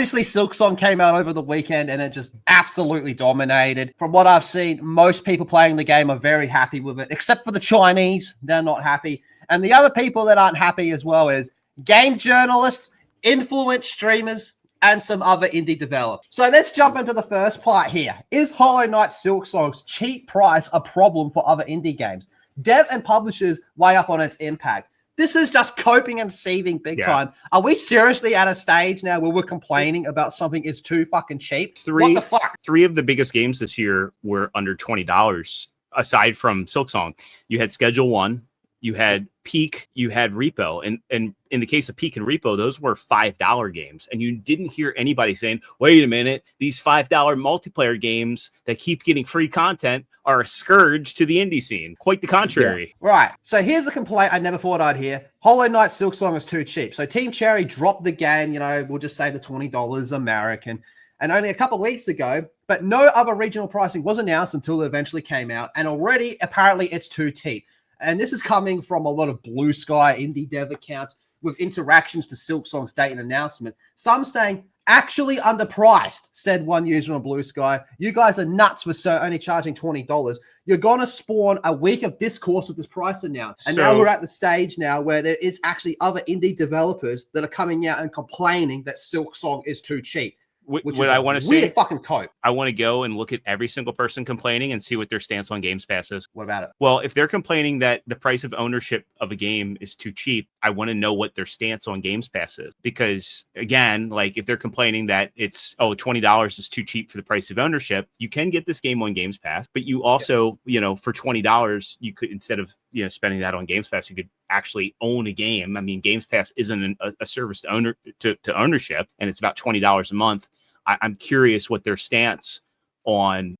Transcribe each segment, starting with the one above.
obviously Silksong came out over the weekend and it just absolutely dominated. From what I've seen, most people playing the game are very happy with it, except for the Chinese. They're not happy. And the other people that aren't happy as well is game journalists, influence streamers, and some other indie developers. So let's jump into the first part here. Is Hollow Knight Silksong's cheap price a problem for other indie games? Dev and publishers weigh up on its impact. This is just coping and saving big time. Are we seriously at a stage now where we're complaining about something is too fucking cheap? What the fuck? 3 of the biggest games this year were under $20, aside from Silksong. You had Schedule 1, you had Peak, you had Repo. And in the case of Peak and Repo, those were $5 games. And you didn't hear anybody saying, wait a minute, these $5 multiplayer games that keep getting free content are a scourge to the indie scene. Quite the contrary. Yeah. Right. So here's the complaint I never thought I'd hear. Hollow Knight Silksong is too cheap. So Team Cherry dropped the game, we'll just say the $20 American. And only a couple of weeks ago, but no other regional pricing was announced until it eventually came out. And already, apparently, it's too cheap. And this is coming from a lot of Blue Sky indie dev accounts with interactions to Silksong's date and announcement. Some saying, actually underpriced, said one user on Blue Sky. You guys are nuts for only charging $20. You're going to spawn a week of discourse with this price announced. And now we're at the stage now where there is actually other indie developers that are coming out and complaining that Silksong is too cheap. What I want to say, fucking cope. I want to go and look at every single person complaining and see what their stance on Games Pass is. What about it? Well, if they're complaining that the price of ownership of a game is too cheap, I want to know what their stance on Games Pass is. Because again, like if they're complaining that it's, $20 is too cheap for the price of ownership, you can get this game on Games Pass, but you also, for $20, you could, instead of, spending that on Games Pass, you could actually own a game. I mean, Games Pass isn't a service to ownership, and it's about $20 a month. I'm curious what their stance on,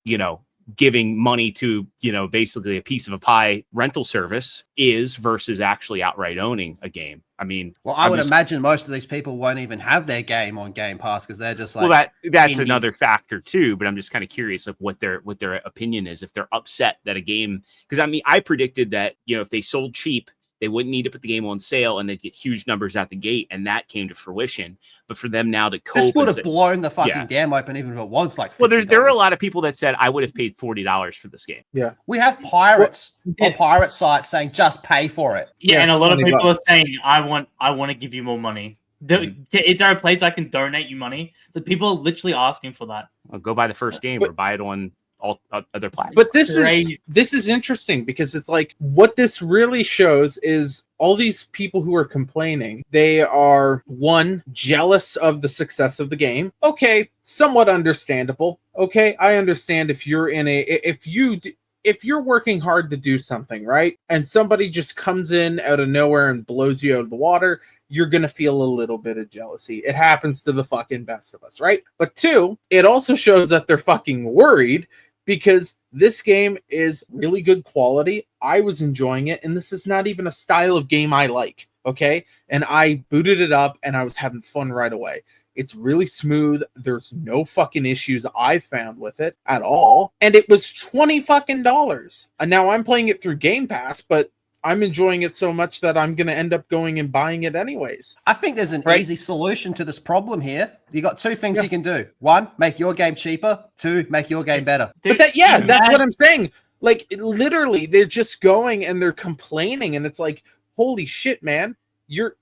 giving money to, basically a piece of a pie rental service is versus actually outright owning a game. I mean, well, I would imagine most of these people won't even have their game on Game Pass because they're just like, well, that's indie. Another factor too. But I'm just kind of curious of what their opinion is, if they're upset that a game, because I mean, I predicted that, if they sold cheap, they wouldn't need to put the game on sale and they'd get huge numbers out the gate. And that came to fruition. But for them now to cope. This would have blown the fucking dam open, even if it was like $50. Well, there are a lot of people that said I would have paid $40 for this game. Yeah. We have pirates on pirate sites saying just pay for it. Yeah, yes, and a lot of people are saying, I want to give you more money. Is there a place I can donate you money? The people are literally asking for that. I'll go buy the first game or buy it on all other platforms. But this is interesting because it's like what this really shows is all these people who are complaining, they are one, jealous of the success of the game. Okay, somewhat understandable. Okay, I understand if you're if you're working hard to do something, right? And somebody just comes in out of nowhere and blows you out of the water, you're going to feel a little bit of jealousy. It happens to the fucking best of us, right? But 2, it also shows that they're fucking worried because this game is really good quality. I was enjoying it, and this is not even a style of game I like, okay? And I booted it up, and I was having fun right away. It's really smooth. There's no fucking issues I found with it at all. And it was $20 fucking. And now I'm playing it through Game Pass, but I'm enjoying it so much that I'm going to end up going and buying it anyways. I think there's an easy solution to this problem here. You got 2 things you can do. 1, make your game cheaper. 2, make your game better. But that's what I'm saying. Like, literally, they're just going and they're complaining. And it's like, holy shit, man. You're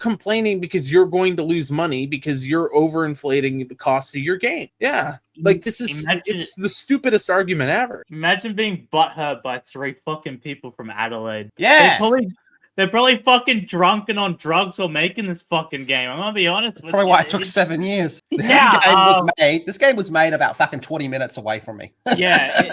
complaining because you're going to lose money because you're overinflating the cost of your game. Yeah. Like, it's the stupidest argument ever. Imagine being butthurt by 3 fucking people from Adelaide. Yeah. They're probably fucking drunk and on drugs or making this fucking game. I'm gonna be honest. That's probably why it took 7 years. This game was made about fucking 20 minutes away from me. Yeah.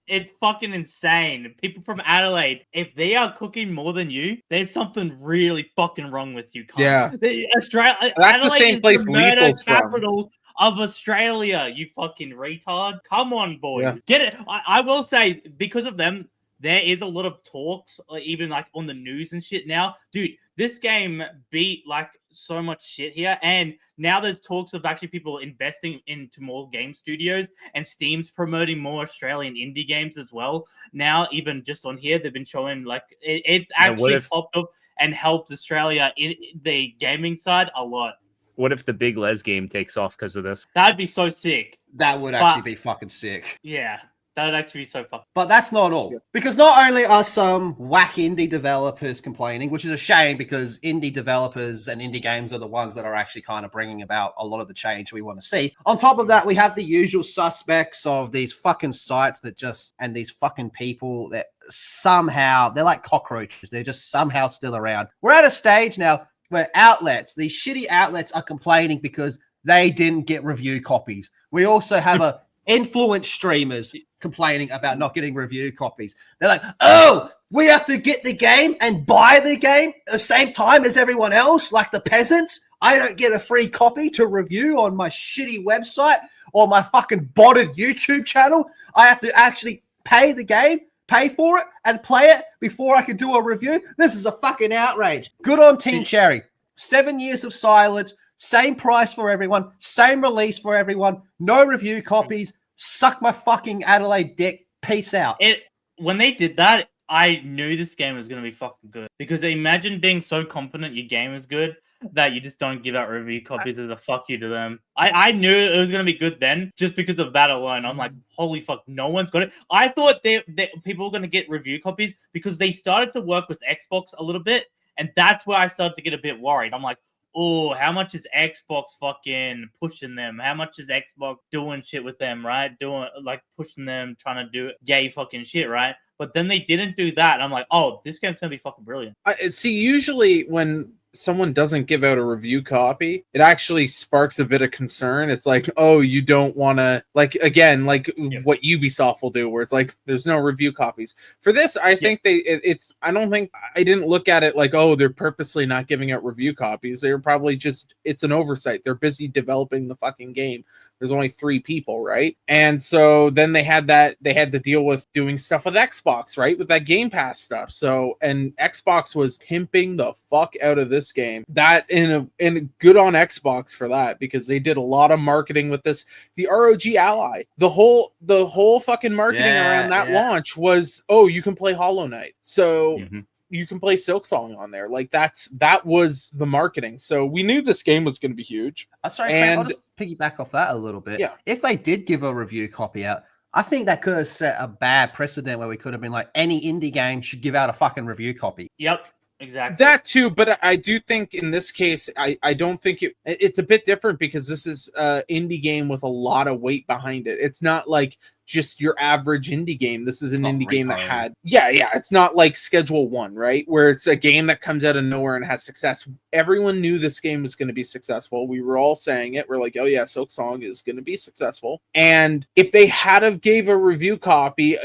It's fucking insane. People from Adelaide, if they are cooking more than you, there's something really fucking wrong with you. Yeah. Australia. That's Adelaide the same place Lethal's from. Capital of Australia, you fucking retard. Come on, boys. Yeah. Get it. I will say, because of them, there is a lot of talks, even like on the news and shit now. Dude, this game beat like so much shit here. And now there's talks of actually people investing into more game studios, and Steam's promoting more Australian indie games as well. Now, even just on here, they've been showing like it actually popped up and helped Australia in the gaming side a lot. What if the Big Les game takes off because of this? That'd be so sick. That would actually be fucking sick. Yeah, that would actually be so fucking. But that's not all. Because not only are some whack indie developers complaining, which is a shame because indie developers and indie games are the ones that are actually kind of bringing about a lot of the change we want to see. On top of that, we have the usual suspects of these fucking sites and these fucking people that somehow, they're like cockroaches. They're just somehow still around. We're at a stage now where these shitty outlets are complaining because they didn't get review copies. We also have influence streamers complaining about not getting review copies. They're like, oh, we have to get the game and buy the game at the same time as everyone else, like the peasants. I don't get a free copy to review on my shitty website or my fucking botted YouTube channel. I have to actually pay the game, pay for it, and play it before I can do a review. This is a fucking outrage. Good on Team Cherry. 7 years of silence. Same price for everyone, same release for everyone, no review copies. Suck my fucking Adelaide dick. Peace out. When they did that, I knew this game was going to be fucking good. Because imagine being so confident your game is good that you just don't give out review copies as a fuck you to them. I knew it was going to be good then just because of that alone. I'm like, holy fuck, no one's got it. I thought people were going to get review copies because they started to work with Xbox a little bit. And that's where I started to get a bit worried. I'm like, oh, how much is Xbox fucking pushing them? How much is Xbox doing shit with them, right? Pushing them, trying to do gay fucking shit, right? But then they didn't do that. I'm like, oh, this game's going to be fucking brilliant. See, usually when someone doesn't give out a review copy, it actually sparks a bit of concern. It's like, oh, you don't want to, what Ubisoft will do, where it's like, there's no review copies. For this, I think I didn't look at it like, oh, they're purposely not giving out review copies. They're probably it's an oversight. They're busy developing the fucking game. There's only 3 people, right? And so then they had to deal with doing stuff with Xbox, right? With that Game Pass stuff. So, and Xbox was pimping the fuck out of this game. That and good on Xbox for that, because they did a lot of marketing with this. The ROG Ally, the whole fucking marketing around that launch was, oh, you can play Hollow Knight. So you can play Silksong on there. Like that was the marketing. So we knew this game was going to be huge. Sorry, Frank, I'll just piggyback off that a little bit. Yeah. If they did give a review copy out, I think that could have set a bad precedent where we could have been like, any indie game should give out a fucking review copy. Yep. Exactly. That too, but I do think in this case, I don't think it's a bit different because this is an indie game with a lot of weight behind it. It's not like just your average indie game. This is an indie game that had, it's not like Schedule 1, right? Where it's a game that comes out of nowhere and has success. Everyone knew this game was going to be successful. We were all saying it. We're like, oh yeah, Silksong is going to be successful. And if they had have gave a review copy,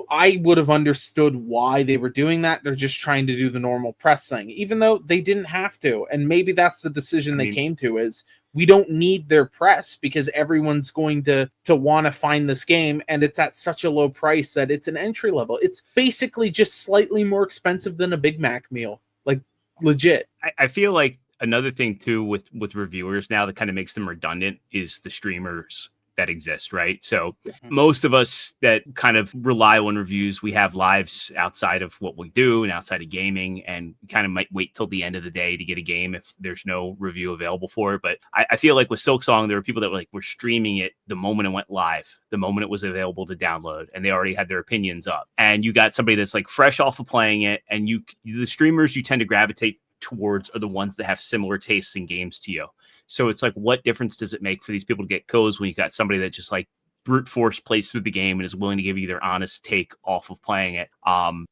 I would have understood why they were doing that. They're just trying to do the normal press thing, even though they didn't have to. And maybe that's the decision they came to, is we don't need their press because everyone's going to want to find this game, and it's at such a low price that it's an entry level. It's basically just slightly more expensive than a Big Mac meal, like legit. I feel like another thing too with reviewers now that kind of makes them redundant is the streamers that exist, right? So most of us that kind of rely on reviews, we have lives outside of what we do and outside of gaming, and kind of might wait till the end of the day to get a game if there's no review available for it. But I feel like with Silksong, there were people that were streaming it the moment it went live, the moment it was available to download, and they already had their opinions up. And you got somebody that's like fresh off of playing it, and the streamers you tend to gravitate towards are the ones that have similar tastes in games to you. So it's like, what difference does it make for these people to get codes when you got somebody that just like brute force plays through the game and is willing to give you their honest take off of playing it? I'm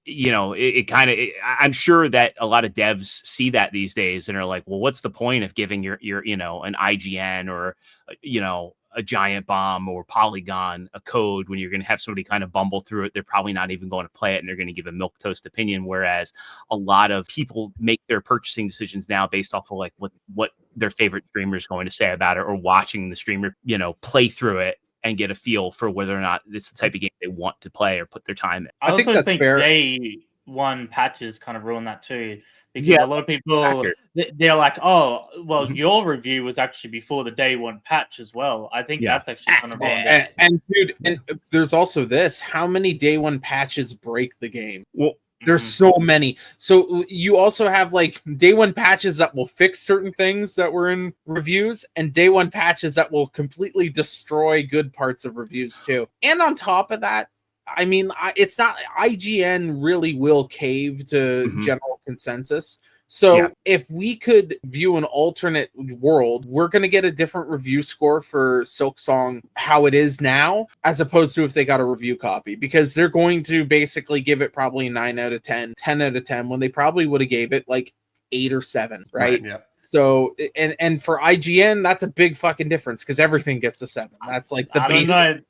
sure that a lot of devs see that these days and are like, well, what's the point of giving your an IGN or, a Giant Bomb or Polygon a code when you're going to have somebody kind of bumble through it? They're probably not even going to play it, and they're going to give a milquetoast opinion. Whereas a lot of people make their purchasing decisions now based off of like what their favorite streamer is going to say about it, or watching the streamer, play through it and get a feel for whether or not it's the type of game they want to play or put their time in. I think that's fair. Day one patches kind of ruin that too. Because a lot of people, they're like, oh, well, your review was actually before the day one patch as well. I think that's actually kind of wrong. And dude, and there's also this. How many day one patches break the game? Well, There's so many. So you also have like day one patches that will fix certain things that were in reviews, and day one patches that will completely destroy good parts of reviews too. And on top of that, I mean, it's not IGN really will cave to general consensus. So if we could view an alternate world, we're going to get a different review score for Silksong how it is now, as opposed to if they got a review copy, because they're going to basically give it probably 9 out of 10, 10 out of 10, when they probably would have gave it like 8 or 7, right? Yeah. So, and for IGN, that's a big fucking difference because everything gets a 7. That's like the basic. I don't know.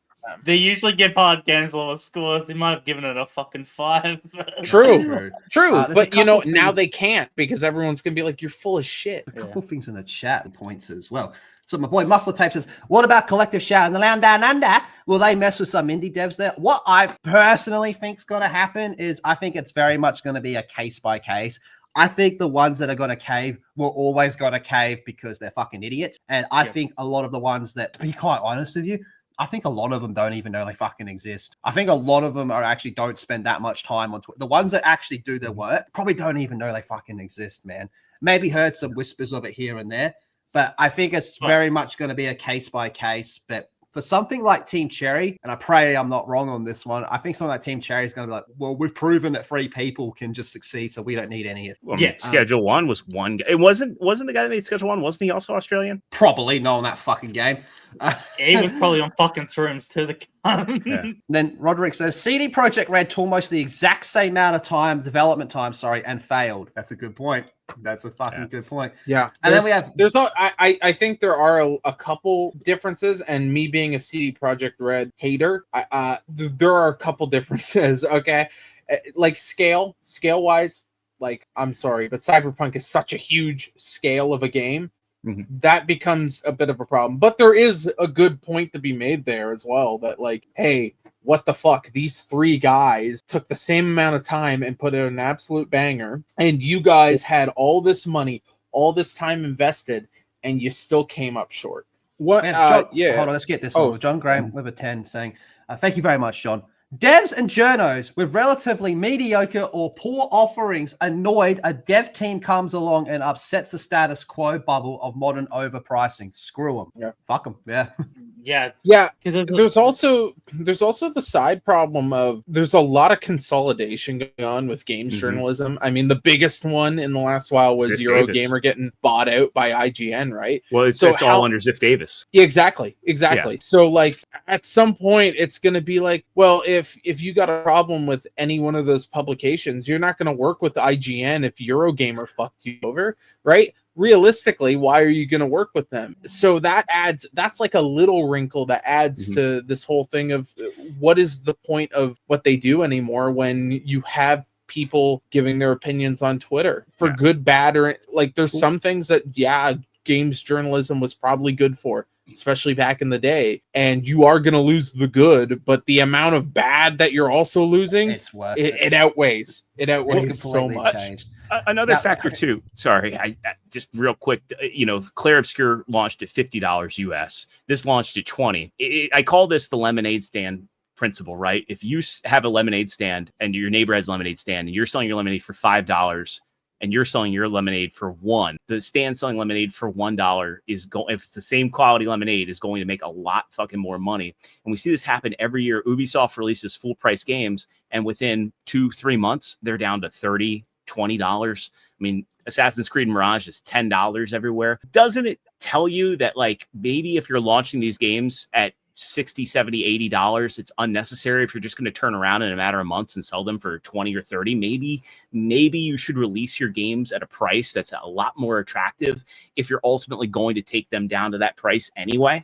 They usually give hard games lower scores. They might have given it a fucking 5. True. But you know, now things- they can't because everyone's gonna be like, "You're full of shit." A couple of things in the chat points as well. So my boy Muffler Tape says, "What about Collective Shout in the Land Down Under? Will they mess with some indie devs there?" What I personally think is going to happen is I think it's very much going to be a case by case. I think the ones that are going to cave will always going to cave because they're fucking idiots, and I think a lot of the ones that, to be quite honest with you, I think a lot of them don't even know they fucking exist. I think a lot of them are actually don't spend that much time on Twitter. The ones that actually do their work probably don't even know they fucking exist, man. Maybe heard some whispers of it here and there, but I think it's very much going to be a case by case. But for something like Team Cherry, and I pray I'm not wrong on this one, I think something like Team Cherry is going to be like, well, we've proven that 3 people can just succeed, so we don't need any of it. Well, Schedule 1 was one guy. It wasn't the guy that made Schedule 1, wasn't he also Australian? Probably knowing that fucking game. He was probably on fucking shrooms to the Then Roderick says CD Projekt Red took almost the exact same amount of time, development time, and failed. That's a good point. That's a fucking good point. Yeah. And then we have I think there are a couple differences, and me being a CD Projekt Red hater, there are a couple differences, okay? Like scale wise, like I'm sorry, but Cyberpunk is such a huge scale of a game. That becomes a bit of a problem. But there is a good point to be made there as well, that like, hey, what the fuck? These 3 guys took the same amount of time and put out an absolute banger, and you guys had all this money, all this time invested, and you still came up short. What? Man, John, hold on, let's get this one. John Graham with a 10 saying, thank you very much, John. Devs and journos with relatively mediocre or poor offerings annoyed a dev team comes along and upsets the status quo bubble of modern overpricing. Screw them. Yeah. Fuck them. Yeah. Yeah. There's also the side problem of there's a lot of consolidation going on with games journalism. I mean, the biggest one in the last while was Ziff Eurogamer getting bought out by IGN, right? Well, it's all under Ziff Davis. Yeah, exactly. Yeah. So like at some point it's going to be like, well, if you got a problem with any one of those publications, you're not going to work with IGN if Eurogamer fucked you over, right? Realistically, why are you going to work with them? So that's like a little wrinkle that adds to this whole thing of what is the point of what they do anymore when you have people giving their opinions on Twitter for good, bad, or like there's some things that, games journalism was probably good for, especially back in the day, and you are going to lose the good, but the amount of bad that you're also losing, it outweighs so much. Changed. Another factor too. Sorry, I just real quick. Claire Obscure launched at $50 US. This launched at $20. I call this the lemonade stand principle, right? If you have a lemonade stand and your neighbor has a lemonade stand and you're selling your lemonade for $5 and you're selling your lemonade for $1, the stand selling lemonade for $1 is going. If it's the same quality lemonade, is going to make a lot fucking more money. And we see this happen every year. Ubisoft releases full price games, and within 2-3 months, they're down to $30. $20. I mean, Assassin's Creed Mirage is $10 everywhere. Doesn't it tell you that like maybe if you're launching these games at $60, $70, $80, it's unnecessary if you're just going to turn around in a matter of months and sell them for 20 or 30? Maybe you should release your games at a price that's a lot more attractive if you're ultimately going to take them down to that price anyway.